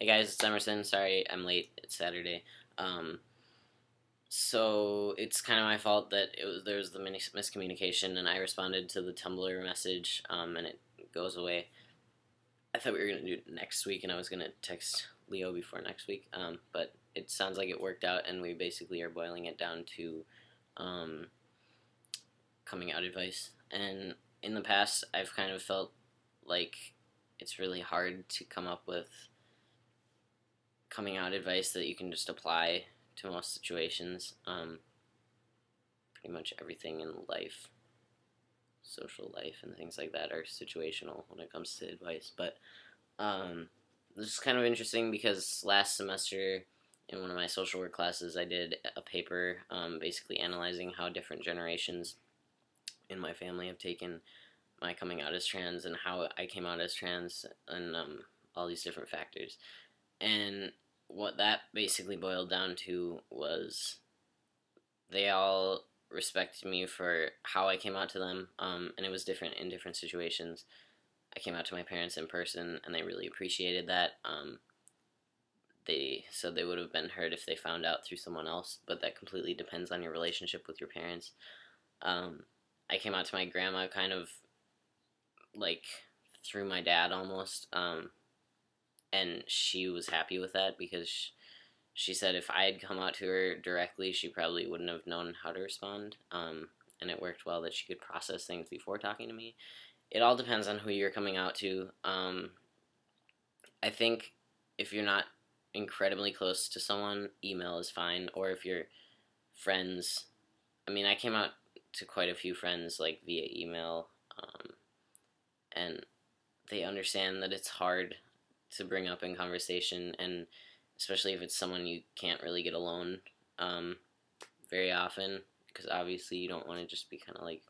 Hey guys, it's Emerson. Sorry I'm late. It's Saturday. Um, so it's kind of my fault that there was the miscommunication, and I responded to the Tumblr message, and it goes away. I thought we were gonna do it next week, and I was gonna text Leo before next week. But it sounds like it worked out, and we basically are boiling it down to um, coming out advice. And in the past, I've kind of felt like it's really hard to come up with coming out advice that you can just apply to most situations. Pretty much everything in life, social life, and things like that are situational when it comes to advice. But this is kind of interesting because last semester in one of my social work classes, I did a paper basically analyzing how different generations in my family have taken my coming out as trans and how I came out as trans and all these different factors. And what that basically boiled down to was they all respected me for how I came out to them, and it was different in different situations. I came out to my parents in person, and they really appreciated that. They said they would have been hurt if they found out through someone else, but that completely depends on your relationship with your parents. I came out to my grandma kind of like through my dad almost, and she was happy with that because she said if I had come out to her directly, she probably wouldn't have known how to respond. And it worked well that she could process things before talking to me. It all depends on who you're coming out to. I think if you're not incredibly close to someone, email is fine. Or if you're friends, I mean, I came out to quite a few friends like via email, and they understand that it's hard to bring up in conversation, and especially if it's someone you can't really get alone very often, because obviously you don't want to just be kind of like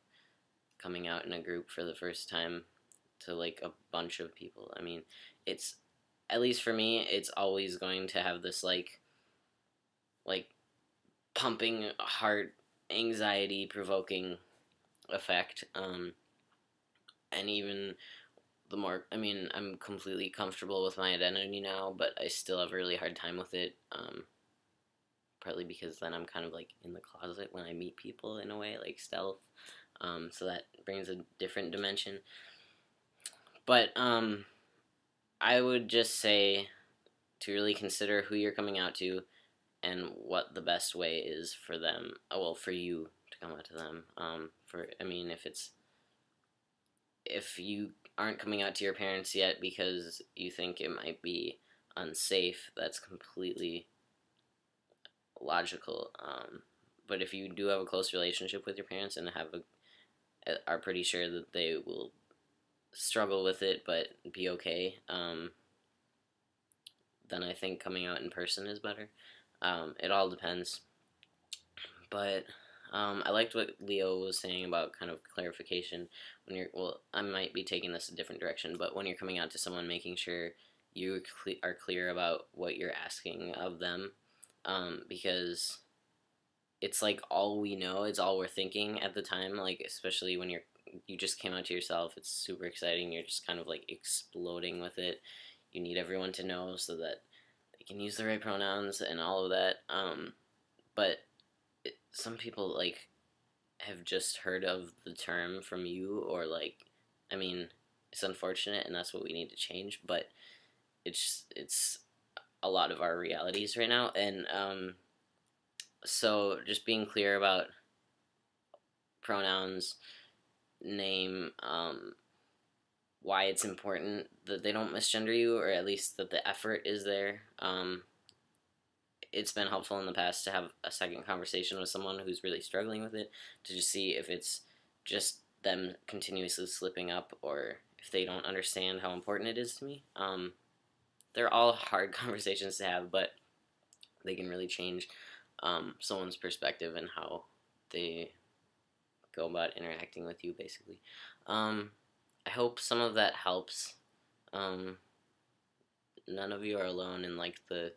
coming out in a group for the first time to like a bunch of people. I mean, it's, at least for me, it's always going to have this like pumping heart, anxiety provoking effect. And even the more, I mean, I'm completely comfortable with my identity now, but I still have a really hard time with it. Partly because then I'm kind of like in the closet when I meet people in a way, like stealth. So that brings a different dimension. But I would just say to really consider who you're coming out to and what the best way is for them. Well, for you to come out to them. I mean, if you aren't coming out to your parents yet because you think it might be unsafe, that's completely logical. But if you do have a close relationship with your parents and are pretty sure that they will struggle with it but be okay, then I think coming out in person is better. It all depends. But I liked what Leo was saying about kind of clarification when I might be taking this a different direction, but when you're coming out to someone, making sure you are clear about what you're asking of them, because it's like all we know, it's all we're thinking at the time, like especially when you just came out to yourself, it's super exciting, you're just kind of like exploding with it. You need everyone to know so that they can use the right pronouns and all of that. But some people like have just heard of the term from you, or like, I mean, it's unfortunate and that's what we need to change, but it's a lot of our realities right now. And so just being clear about pronouns, name, why it's important that they don't misgender you, or at least that the effort is there. It's been helpful in the past to have a second conversation with someone who's really struggling with it, to just see if it's just them continuously slipping up, or if they don't understand how important it is to me. They're all hard conversations to have, but they can really change someone's perspective and how they go about interacting with you, basically. I hope some of that helps. None of you are alone in like the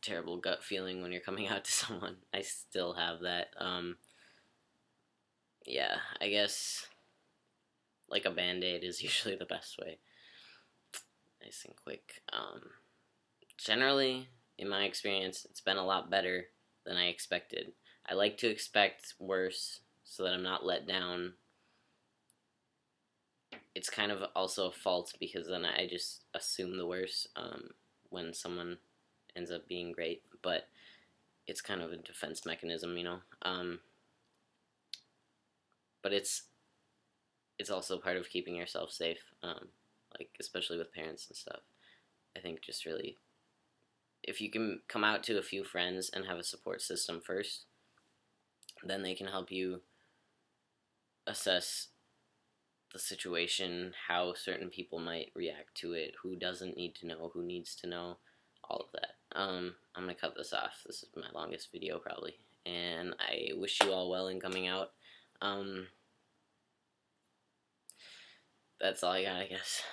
terrible gut feeling when you're coming out to someone. I still have that. Yeah, I guess like a band-aid is usually the best way. nice and quick. Generally, in my experience, it's been a lot better than I expected. I like to expect worse so that I'm not let down. It's kind of also a fault because then I just assume the worst when someone ends up being great, but it's kind of a defense mechanism, you know. But it's also part of keeping yourself safe, like especially with parents and stuff. I think just really, if you can come out to a few friends and have a support system first, then they can help you assess the situation, how certain people might react to it, who doesn't need to know, who needs to know, all of that. I'm gonna cut this off. This is my longest video probably, and I wish you all well in coming out. That's all I got, I guess.